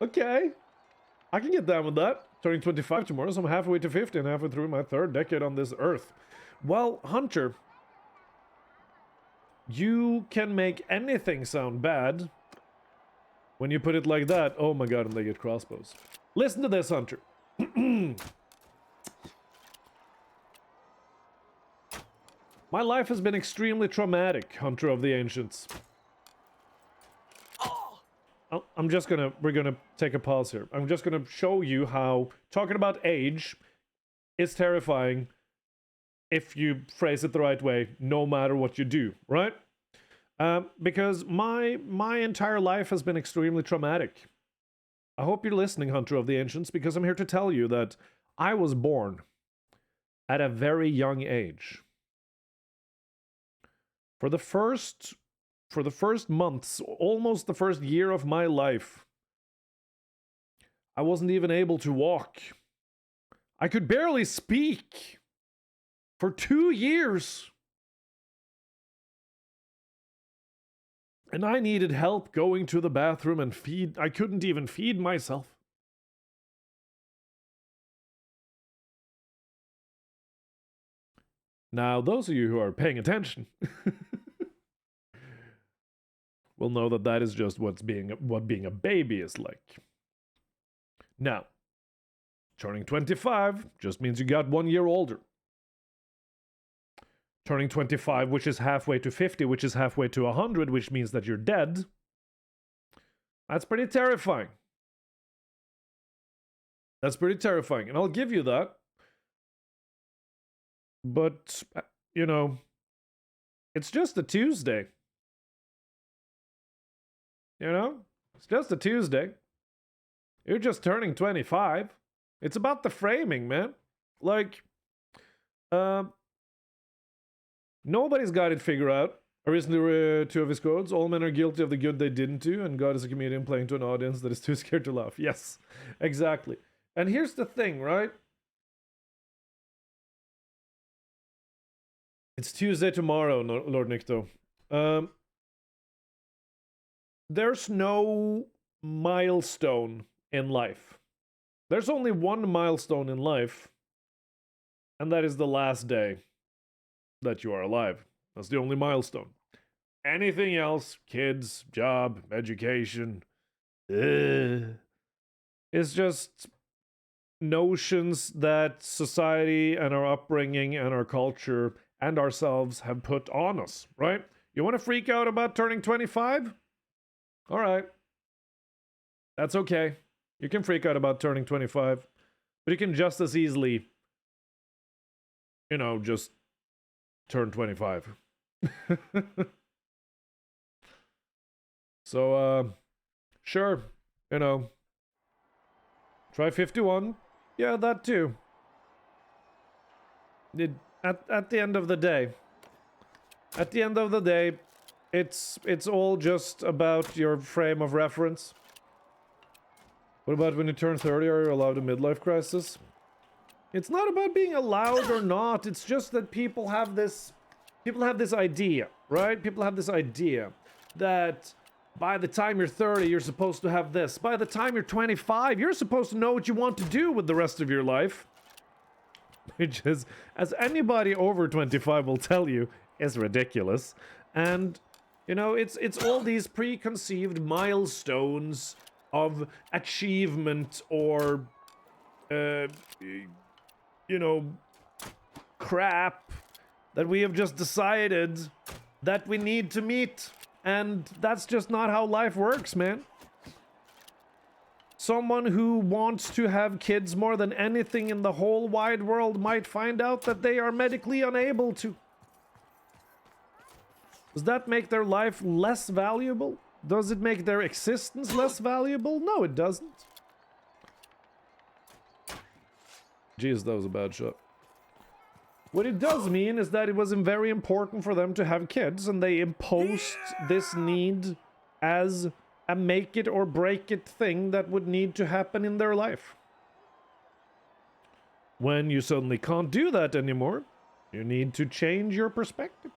Okay. I can get down with that. Turning 25 tomorrow, so I'm halfway to 50 and halfway through my third decade on this earth. Well, Hunter, you can make anything sound bad when you put it like that. Oh my god, and they get crossbows. Listen to this, Hunter. My life has been extremely traumatic, Hunter of the Ancients. We're gonna take a pause here. I'm just gonna show you how talking about age is terrifying if you phrase it the right way, no matter what you do, right? Because my entire life has been extremely traumatic. I hope you're listening, Hunter of the Ancients, because I'm here to tell you that I was born at a very young age. For the first months, almost the first year of my life, I wasn't even able to walk. I could barely speak for 2 years. And I needed help going to the bathroom and I couldn't even feed myself. Now, those of you who are paying attention will know that that is just what being a baby is like. Now, turning 25 just means you got 1 year older. Turning 25, which is halfway to 50, which is halfway to 100, which means that you're dead. That's pretty terrifying. That's pretty terrifying, and I'll give you that. But, you know, it's just a Tuesday. You know? It's just a Tuesday. You're just turning 25. It's about the framing, man. Like, nobody's got it figured out. Or isn't there two of his quotes? All men are guilty of the good they didn't do, and God is a comedian playing to an audience that is too scared to laugh. Yes, exactly. And here's the thing, right? It's Tuesday tomorrow, Lord Nikto. There's no milestone in life. There's only one milestone in life, and that is the last day that you are alive. That's the only milestone. Anything else, kids, job, education, is just notions that society and our upbringing and our culture and ourselves have put on us, right? You want to freak out about turning 25? All right. That's okay. You can freak out about turning 25, but you can just as easily, you know, just turn 25. So, sure, you know, try 51. Yeah, that too. At the end of the day, it's all just about your frame of reference. What about when you turn 30? Are you allowed a midlife crisis? It's not about being allowed or not. It's just that people have this idea, right? People have this idea that by the time you're 30, you're supposed to have this. By the time you're 25, you're supposed to know what you want to do with the rest of your life. Which is, as anybody over 25 will tell you, is ridiculous. And, you know, it's all these preconceived milestones of achievement or, you know, crap that we have just decided that we need to meet. And that's just not how life works, man. Someone who wants to have kids more than anything in the whole wide world might find out that they are medically unable to. Does that make their life less valuable? Does it make their existence less valuable? No, it doesn't. Jeez, that was a bad shot. What it does mean is that it was very important for them to have kids, and they imposed this need as a make it or break it thing that would need to happen in their life. When you suddenly can't do that anymore, you need to change your perspective.